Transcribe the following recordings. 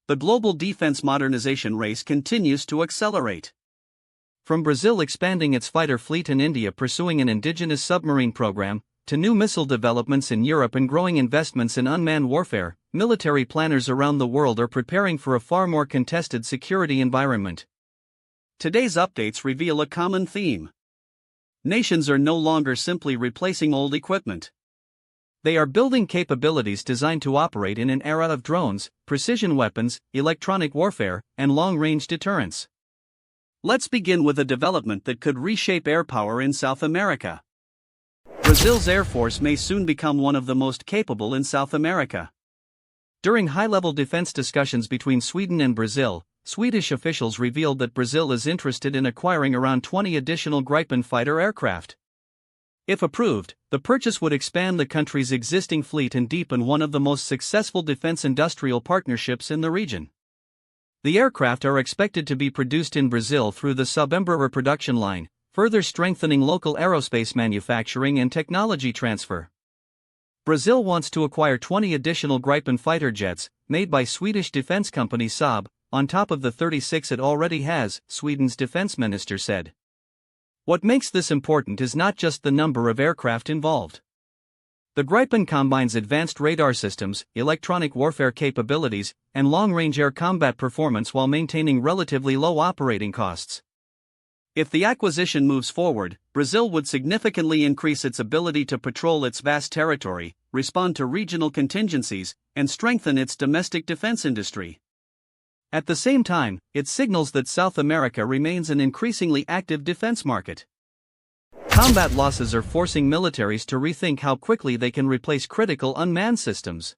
the global defense modernization race continues to accelerate. From Brazil expanding its fighter fleet and India pursuing an indigenous submarine program, to new missile developments in Europe and growing investments in unmanned warfare, military planners around the world are preparing for a far more contested security environment. Today's updates reveal a common theme. Nations are no longer simply replacing old equipment. They are building capabilities designed to operate in an era of drones, precision weapons, electronic warfare, and long-range deterrence. Let's begin with a development that could reshape air power in South America. Brazil's Air Force may soon become one of the most capable in South America. During high-level defense discussions between Sweden and Brazil, Swedish officials revealed that Brazil is interested in acquiring around 20 additional Gripen fighter aircraft. If approved, the purchase would expand the country's existing fleet and deepen one of the most successful defense industrial partnerships in the region. The aircraft are expected to be produced in Brazil through the Submarine production line, further strengthening local aerospace manufacturing and technology transfer. Brazil wants to acquire 20 additional Gripen fighter jets, made by Swedish defense company Saab, on top of the 36 it already has, Sweden's defense minister said. What makes this important is not just the number of aircraft involved. The Gripen combines advanced radar systems, electronic warfare capabilities, and long-range air combat performance while maintaining relatively low operating costs. If the acquisition moves forward, Brazil would significantly increase its ability to patrol its vast territory, respond to regional contingencies, and strengthen its domestic defense industry. At the same time, it signals that South America remains an increasingly active defense market. Combat losses are forcing militaries to rethink how quickly they can replace critical unmanned systems.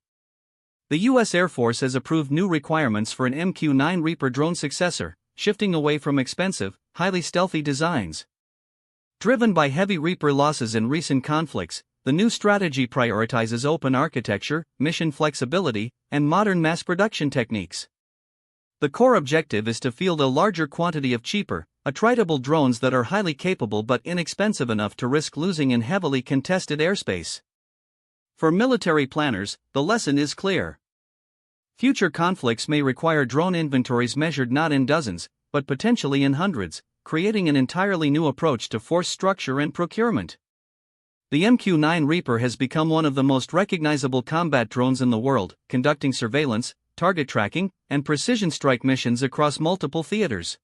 The U.S. Air Force has approved new requirements for an MQ-9 Reaper drone successor, shifting away from expensive, highly stealthy designs. Driven by heavy Reaper losses in recent conflicts, the new strategy prioritizes open architecture, mission flexibility, and modern mass production techniques. The core objective is to field a larger quantity of cheaper, attritable drones that are highly capable but inexpensive enough to risk losing in heavily contested airspace. For military planners, the lesson is clear. Future conflicts may require drone inventories measured not in dozens, but potentially in hundreds, creating an entirely new approach to force structure and procurement. The MQ-9 Reaper has become one of the most recognizable combat drones in the world, conducting surveillance, target tracking, and precision strike missions across multiple theaters.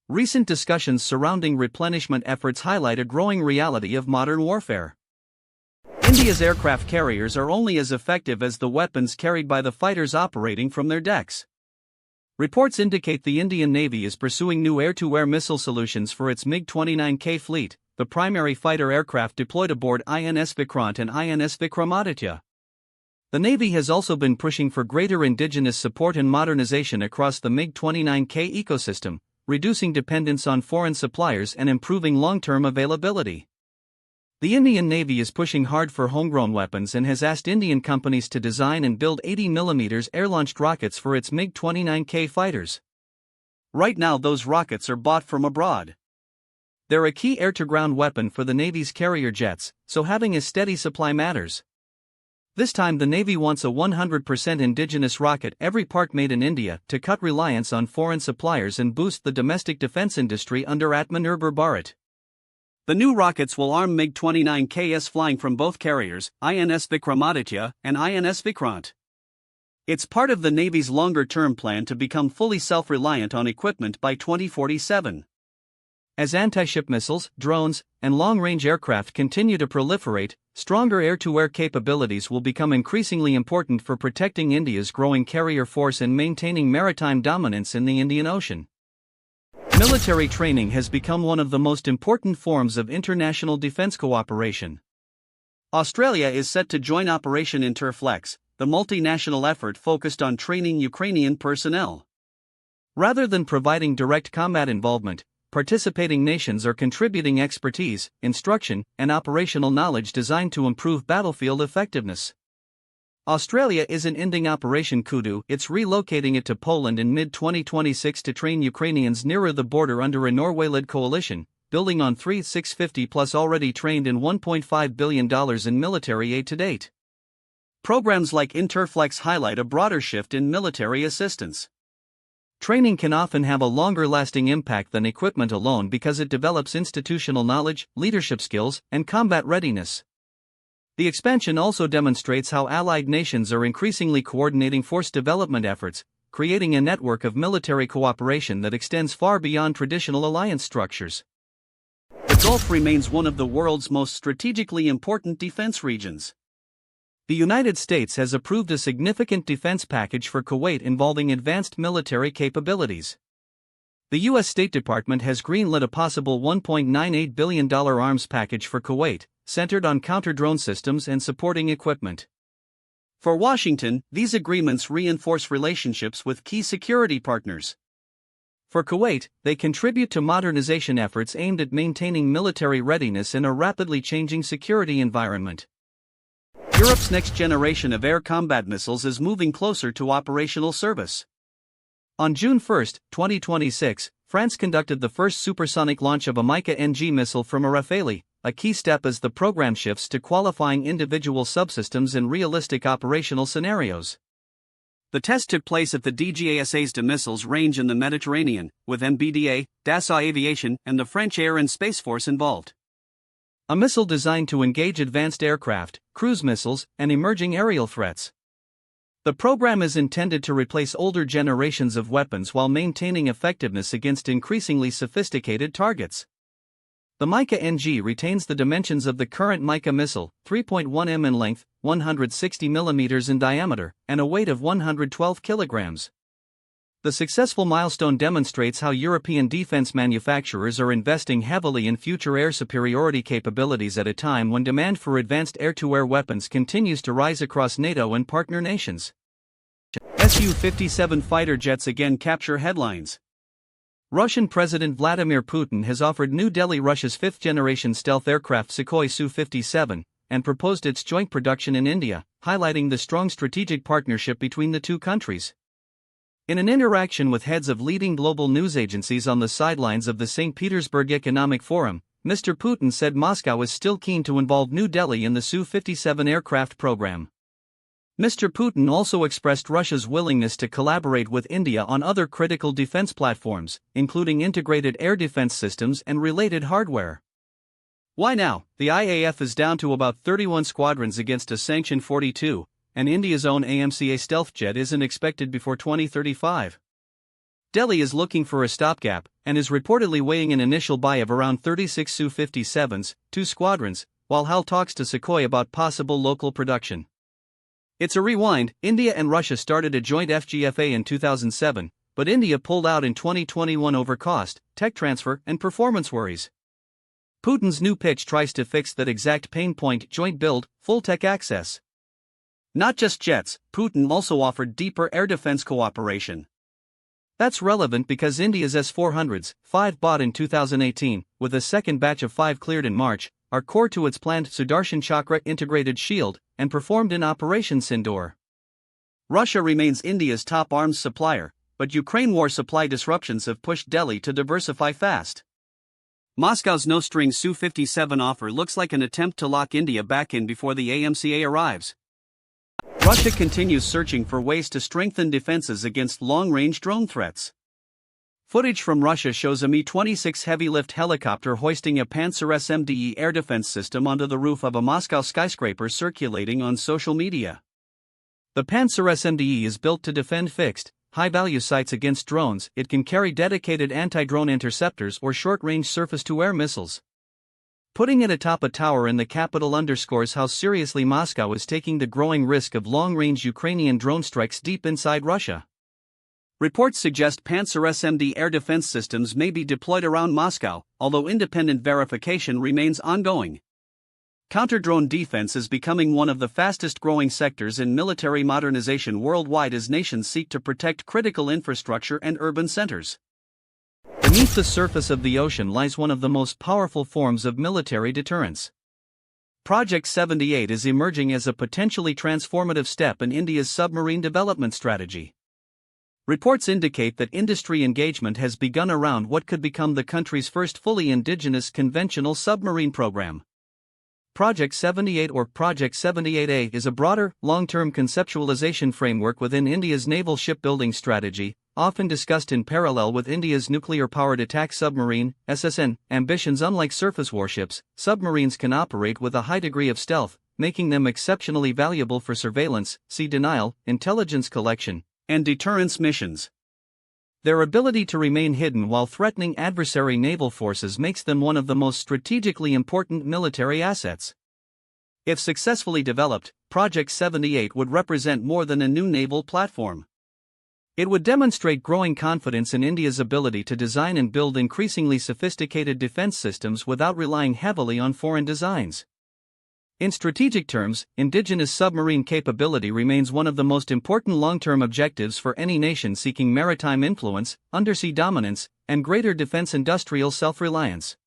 Recent discussions surrounding replenishment efforts highlight a growing reality of modern warfare. India's aircraft carriers are only as effective as the weapons carried by the fighters operating from their decks. Reports indicate the Indian Navy is pursuing new air-to-air missile solutions for its MiG-29K fleet, the primary fighter aircraft deployed aboard INS Vikrant and INS Vikramaditya. The Navy has also been pushing for greater indigenous support and modernization across the MiG-29K ecosystem, reducing dependence on foreign suppliers and improving long-term availability. The Indian Navy is pushing hard for homegrown weapons and has asked Indian companies to design and build 80mm air-launched rockets for its MiG-29K fighters. Right now those rockets are bought from abroad. They're a key air-to-ground weapon for the Navy's carrier jets, so having a steady supply matters. This time the Navy wants a 100% indigenous rocket, every part made in India, to cut reliance on foreign suppliers and boost the domestic defense industry under Atmanirbhar Bharat. The new rockets will arm MiG-29Ks flying from both carriers, INS Vikramaditya and INS Vikrant. It's part of the Navy's longer-term plan to become fully self-reliant on equipment by 2047. As anti-ship missiles, drones, and long-range aircraft continue to proliferate, stronger air-to-air capabilities will become increasingly important for protecting India's growing carrier force and maintaining maritime dominance in the Indian Ocean. Military training has become one of the most important forms of international defense cooperation. Australia is set to join Operation Interflex, the multinational effort focused on training Ukrainian personnel. Rather than providing direct combat involvement, participating nations are contributing expertise, instruction, and operational knowledge designed to improve battlefield effectiveness. Australia isn't ending Operation Kudu, it's relocating it to Poland in mid-2026 to train Ukrainians nearer the border under a Norway-led coalition, building on 650+ already trained and $1.5 billion in military aid to date. Programs like Interflex highlight a broader shift in military assistance. Training can often have a longer-lasting impact than equipment alone because it develops institutional knowledge, leadership skills, and combat readiness. The expansion also demonstrates how allied nations are increasingly coordinating force development efforts, creating a network of military cooperation that extends far beyond traditional alliance structures. The Gulf remains one of the world's most strategically important defense regions. The United States has approved a significant defense package for Kuwait involving advanced military capabilities. The U.S. State Department has greenlit a possible $1.98 billion arms package for Kuwait, centered on counter-drone systems and supporting equipment. For Washington, these agreements reinforce relationships with key security partners. For Kuwait, they contribute to modernization efforts aimed at maintaining military readiness in a rapidly changing security environment. Europe's next generation of air combat missiles is moving closer to operational service. On June 1, 2026, France conducted the first supersonic launch of a MICA NG missile from a Rafale, a key step as the program shifts to qualifying individual subsystems in realistic operational scenarios. The test took place at the DGASA's missiles range in the Mediterranean, with MBDA, Dassault Aviation, and the French Air and Space Force involved. A missile designed to engage advanced aircraft, cruise missiles, and emerging aerial threats. The program is intended to replace older generations of weapons while maintaining effectiveness against increasingly sophisticated targets. The MICA NG retains the dimensions of the current MICA missile, 3.1 m in length, 160 mm in diameter, and a weight of 112 kilograms. The successful milestone demonstrates how European defense manufacturers are investing heavily in future air superiority capabilities at a time when demand for advanced air-to-air weapons continues to rise across NATO and partner nations. Su-57 fighter jets again capture headlines. Russian President Vladimir Putin has offered New Delhi Russia's fifth-generation stealth aircraft Sukhoi Su-57 and proposed its joint production in India, highlighting the strong strategic partnership between the two countries. In an interaction with heads of leading global news agencies on the sidelines of the St. Petersburg Economic Forum, Mr. Putin said Moscow is still keen to involve New Delhi in the Su-57 aircraft program. Mr. Putin also expressed Russia's willingness to collaborate with India on other critical defense platforms, including integrated air defense systems and related hardware. Why now? The IAF is down to about 31 squadrons against a sanctioned 42. And India's own AMCA stealth jet isn't expected before 2035. Delhi is looking for a stopgap, and is reportedly weighing an initial buy of around 36 Su-57s, 2 squadrons, while HAL talks to Sukhoi about possible local production. It's a rewind. India and Russia started a joint FGFA in 2007, but India pulled out in 2021 over cost, tech transfer, and performance worries. Putin's new pitch tries to fix that exact pain point: joint build, full tech access. Not just jets, Putin also offered deeper air defense cooperation. That's relevant because India's S-400s, 5 bought in 2018, with a second batch of 5 cleared in March, are core to its planned Sudarshan Chakra integrated shield, and performed in Operation Sindoor. Russia remains India's top arms supplier, but Ukraine war supply disruptions have pushed Delhi to diversify fast. Moscow's no-string Su-57 offer looks like an attempt to lock India back in before the AMCA arrives. Russia continues searching for ways to strengthen defenses against long-range drone threats. Footage from Russia shows a Mi-26 heavy-lift helicopter hoisting a Pantsir-SMD air defense system onto the roof of a Moscow skyscraper circulating on social media. The Pantsir-SMD is built to defend fixed, high-value sites against drones. It can carry dedicated anti-drone interceptors or short-range surface-to-air missiles. Putting it atop a tower in the capital underscores how seriously Moscow is taking the growing risk of long-range Ukrainian drone strikes deep inside Russia. Reports suggest Pantsir-SMD air defense systems may be deployed around Moscow, although independent verification remains ongoing. Counter-drone defense is becoming one of the fastest-growing sectors in military modernization worldwide as nations seek to protect critical infrastructure and urban centers. Beneath the surface of the ocean lies one of the most powerful forms of military deterrence. Project 78 is emerging as a potentially transformative step in India's submarine development strategy. Reports indicate that industry engagement has begun around what could become the country's first fully indigenous conventional submarine program. Project 78 or Project 78A is a broader, long-term conceptualization framework within India's naval shipbuilding strategy, often discussed in parallel with India's nuclear-powered attack submarine (SSN) ambitions. Unlike surface warships, submarines can operate with a high degree of stealth, making them exceptionally valuable for surveillance, sea denial, intelligence collection, and deterrence missions. Their ability to remain hidden while threatening adversary naval forces makes them one of the most strategically important military assets. If successfully developed, Project 78 would represent more than a new naval platform. It would demonstrate growing confidence in India's ability to design and build increasingly sophisticated defense systems without relying heavily on foreign designs. In strategic terms, indigenous submarine capability remains one of the most important long-term objectives for any nation seeking maritime influence, undersea dominance, and greater defense industrial self-reliance.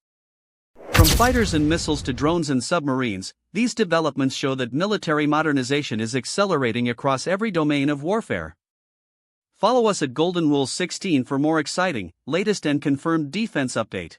From fighters and missiles to drones and submarines, these developments show that military modernization is accelerating across every domain of warfare. Follow us at Golden Rule 16 for more exciting, latest and confirmed defense update.